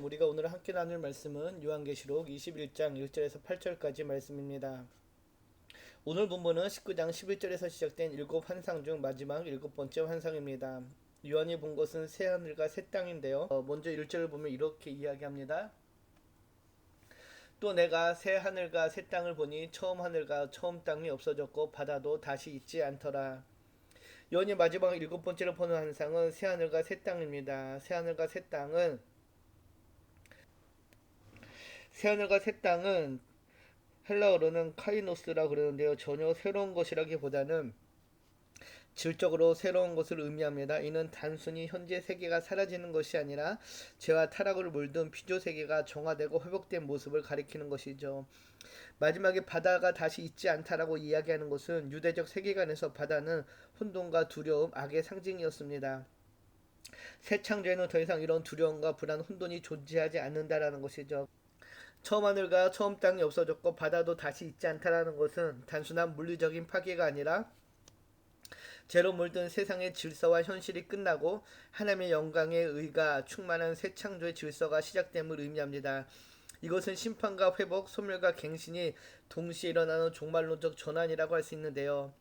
우리가 오늘 함께 나눌 말씀은 요한계시록 21장 1절에서 8절까지 말씀입니다. 오늘 본문은 19장 11절에서 시작된 일곱 환상 중 마지막 일곱 번째 환상입니다. 요한이 본 것은 새 하늘과 새 땅인데요. 먼저 1절을 보면 이렇게 이야기합니다. 또 내가 새 하늘과 새 땅을 보니 처음 하늘과 처음 땅이 없어졌고 바다도 다시 있지 않더라. 요한이 마지막 일곱 번째로 보는 환상은 새 하늘과 새 땅입니다. 새하늘과 새 땅은 헬라어로는 카이노스라 그러는데요. 전혀 새로운 것이라기보다는 질적으로 새로운 것을 의미합니다. 이는 단순히 현재 세계가 사라지는 것이 아니라 죄와 타락을 물든 피조 세계가 정화되고 회복된 모습을 가리키는 것이죠. 마지막에 바다가 다시 있지 않다라고 이야기하는 것은 유대적 세계관에서 바다는 혼돈과 두려움, 악의 상징이었습니다. 새 창조에는 더 이상 이런 두려움과 불안, 혼돈이 존재하지 않는다라는 것이죠. 처음 하늘과 처음 땅이 없어졌고 바다도 다시 있지 않다라는 것은 단순한 물리적인 파괴가 아니라 죄로 물든 세상의 질서와 현실이 끝나고 하나님의 영광의 의가 충만한 새 창조의 질서가 시작됨을 의미합니다. 이것은 심판과 회복, 소멸과 갱신이 동시에 일어나는 종말론적 전환이라고 할 수 있는데요.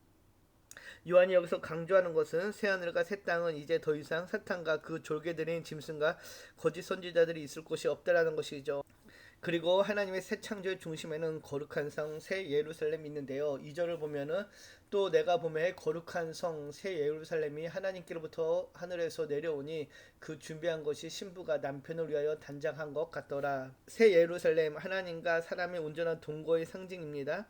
요한이 여기서 강조하는 것은 새하늘과 새 땅은 이제 더 이상 사탄과 그 졸개들인 짐승과 거짓 선지자들이 있을 곳이 없다라는 것이죠. 그리고 하나님의 새 창조의 중심에는 거룩한 성 새 예루살렘이 있는데요. 2절을 보면은 또 내가 보매 거룩한 성 새 예루살렘이 하나님께로부터 하늘에서 내려오니 그 준비한 것이 신부가 남편을 위하여 단장한 것 같더라. 새 예루살렘, 하나님과 사람의 온전한 동거의 상징입니다.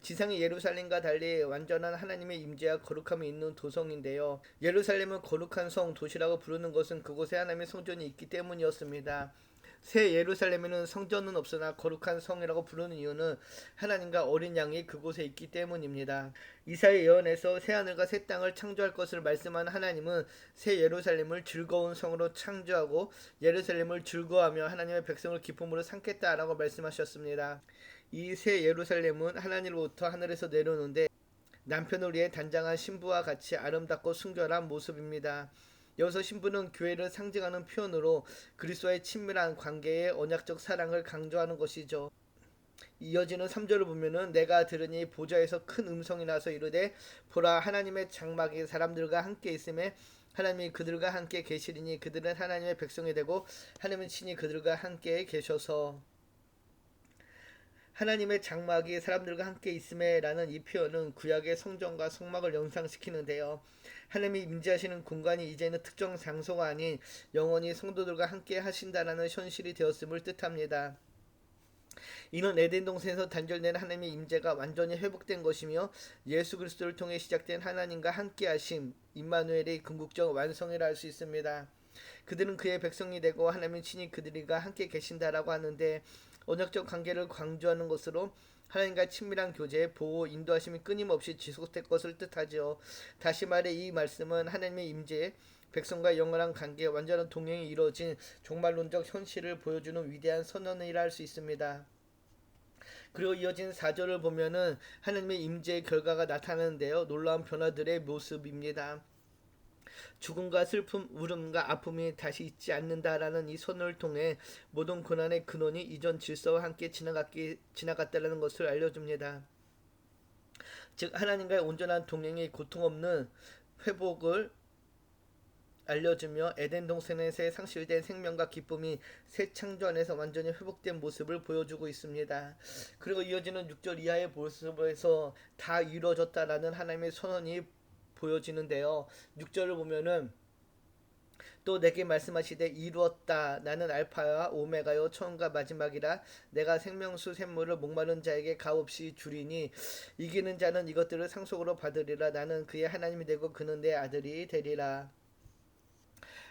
지상의 예루살렘과 달리 완전한 하나님의 임재와 거룩함이 있는 도성인데요. 예루살렘은 거룩한 성, 도시라고 부르는 것은 그곳에 하나님의 성전이 있기 때문이었습니다. 새 예루살렘에는 성전은 없으나 거룩한 성이라고 부르는 이유는 하나님과 어린 양이 그곳에 있기 때문입니다. 이사야 예언에서 새 하늘과 새 땅을 창조할 것을 말씀한 하나님은 새 예루살렘을 즐거운 성으로 창조하고 예루살렘을 즐거워하며 하나님의 백성을 기쁨으로 삼겠다라고 말씀하셨습니다. 이 새 예루살렘은 하나님으로부터 하늘에서 내려오는데 남편을 위해 단장한 신부와 같이 아름답고 순결한 모습입니다. 여기서 신부는 교회를 상징하는 표현으로 그리스도와의 친밀한 관계의 언약적 사랑을 강조하는 것이죠. 이어지는 3절을 보면은 내가 들으니 보좌에서 큰 음성이 나서 이르되 보라 하나님의 장막이 사람들과 함께 있음에 하나님이 그들과 함께 계시리니 그들은 하나님의 백성이 되고 하나님은 친히 그들과 함께 계셔서 하나님의 장막이 사람들과 함께 있음에 라는 이 표현은 구약의 성전과 성막을 연상시키는데요. 하나님이 임재하시는 공간이 이제는 특정 장소가 아닌 영원히 성도들과 함께 하신다라는 현실이 되었음을 뜻합니다. 이는 에덴 동산에서 단절된 하나님의 임재가 완전히 회복된 것이며 예수 그리스도를 통해 시작된 하나님과 함께 하심 임마누엘의 궁극적 완성이라 할 수 있습니다. 그들은 그의 백성이 되고 하나님은 친히 그들과 함께 계신다라고 하는데 언약적 관계를 강조하는 것으로 하나님과 친밀한 교제, 보호, 인도하심이 끊임없이 지속될 것을 뜻하죠. 다시 말해 이 말씀은 하나님의 임재, 백성과 영원한 관계, 완전한 동행이 이루어진 종말론적 현실을 보여주는 위대한 선언이라 할 수 있습니다. 그리고 이어진 4절을 보면은 하나님의 임재의 결과가 나타나는데요. 놀라운 변화들의 모습입니다. 죽음과 슬픔, 울음과 아픔이 다시 있지 않는다라는 이 선언을 통해 모든 고난의 근원이 이전 질서와 함께 지나갔다라는 것을 알려줍니다. 즉 하나님과의 온전한 동행이 고통 없는 회복을 알려주며 에덴 동산에서 상실된 생명과 기쁨이 새 창조 안에서 완전히 회복된 모습을 보여주고 있습니다. 그리고 이어지는 6절 이하의 모습에서 다 이루어졌다라는 하나님의 선언이 보여지는데요. 6절을 보면은 또 내게 말씀하시되 이루었다. 나는 알파와 오메가요 처음과 마지막이라. 내가 생명수 샘물을 목마른 자에게 값없이 주리니 이기는 자는 이것들을 상속으로 받으리라. 나는 그의 하나님이 되고 그는 내 아들이 되리라.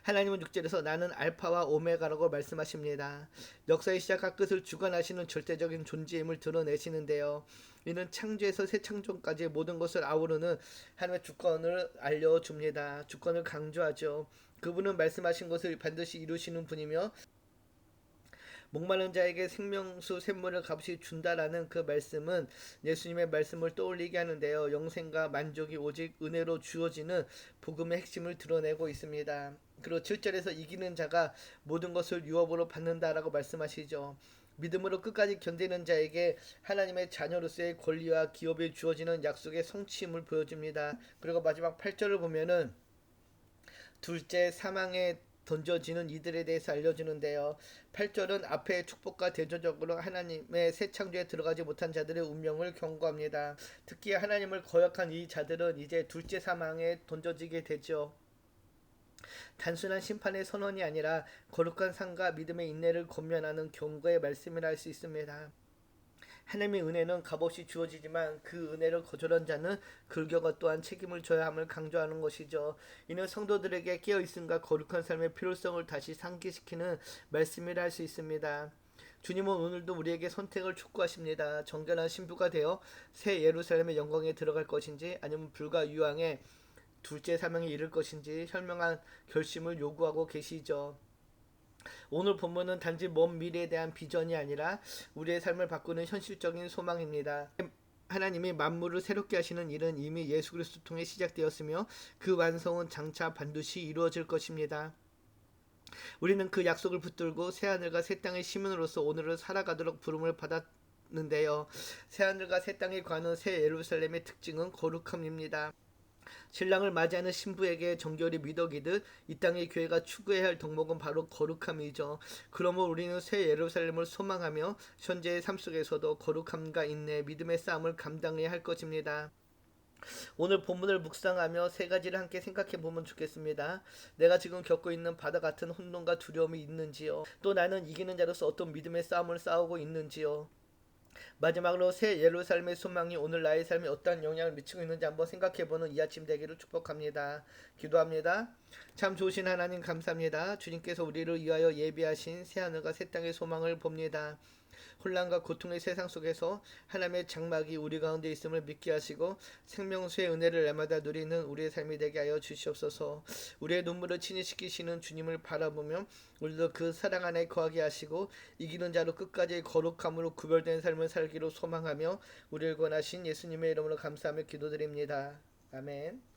하나님은 6절에서 나는 알파와 오메가라고 말씀하십니다. 역사의 시작과 끝을 주관하시는 절대적인 존재임을 드러내시는데요. 이는 창조에서 새 창조까지 모든 것을 아우르는 하나님의 주권을 알려줍니다. 주권을 강조하죠. 그분은 말씀하신 것을 반드시 이루시는 분이며 목마른 자에게 생명수 샘물을 값이 준다라는 그 말씀은 예수님의 말씀을 떠올리게 하는데요. 영생과 만족이 오직 은혜로 주어지는 복음의 핵심을 드러내고 있습니다. 그리고 7절에서 이기는 자가 모든 것을 유업으로 받는다라고 말씀하시죠. 믿음으로 끝까지 견디는 자에게 하나님의 자녀로서의 권리와 기업에 주어지는 약속의 성취임을 보여줍니다. 그리고 마지막 8절을 보면은 둘째 사망에 던져지는 이들에 대해서 알려주는데요. 8절은 앞에 축복과 대조적으로 하나님의 새 창조에 들어가지 못한 자들의 운명을 경고합니다. 특히 하나님을 거역한 이 자들은 이제 둘째 사망에 던져지게 되죠. 단순한 심판의 선언이 아니라 거룩한 삶과 믿음의 인내를 권면하는 경고의 말씀이라 할 수 있습니다. 하나님의 은혜는 값없이 주어지지만 그 은혜를 거절한 자는 글교가 또한 책임을 져야 함을 강조하는 것이죠. 이는 성도들에게 깨어있음과 거룩한 삶의 필요성을 다시 상기시키는 말씀이라 할 수 있습니다. 주님은 오늘도 우리에게 선택을 촉구하십니다. 정결한 신부가 되어 새 예루살렘의 영광에 들어갈 것인지 아니면 불과 유황의 둘째 사명에 이를 것인지 현명한 결심을 요구하고 계시죠. 오늘 본문은 단지 먼 미래에 대한 비전이 아니라 우리의 삶을 바꾸는 현실적인 소망입니다. 하나님이 만물을 새롭게 하시는 일은 이미 예수 그리스도 통해 시작되었으며 그 완성은 장차 반드시 이루어질 것입니다. 우리는 그 약속을 붙들고 새하늘과 새 땅의 시민으로서 오늘을 살아가도록 부름을 받았는데요. 새하늘과 새 땅에 관한 새 예루살렘의 특징은 거룩함입니다. 신랑을 맞이하는 신부에게 정결히 미덕이듯 이 땅의 교회가 추구해야 할 덕목은 바로 거룩함이죠. 그러므로 우리는 새 예루살렘을 소망하며 현재의 삶 속에서도 거룩함과 인내, 믿음의 싸움을 감당해야 할 것입니다. 오늘 본문을 묵상하며 세 가지를 함께 생각해 보면 좋겠습니다. 내가 지금 겪고 있는 바다 같은 혼돈과 두려움이 있는지요? 또 나는 이기는 자로서 어떤 믿음의 싸움을 싸우고 있는지요? 마지막으로 새 예루살렘의 소망이 오늘 나의 삶에 어떠한 영향을 미치고 있는지 한번 생각해보는 이 아침 되기를 축복합니다. 기도합니다. 참 좋으신 하나님 감사합니다. 주님께서 우리를 위하여 예비하신 새하늘과 새 땅의 소망을 봅니다. 혼란과 고통의 세상 속에서 하나님의 장막이 우리 가운데 있음을 믿게 하시고 생명수의 은혜를 날마다 누리는 우리의 삶이 되게 하여 주시옵소서. 우리의 눈물을 친히 씻기시는 주님을 바라보며 우리도 그 사랑 안에 거하게 하시고 이기는 자로 끝까지 거룩함으로 구별된 삶을 살기로 소망하며 우리를 권하신 예수님의 이름으로 감사하며 기도드립니다. 아멘.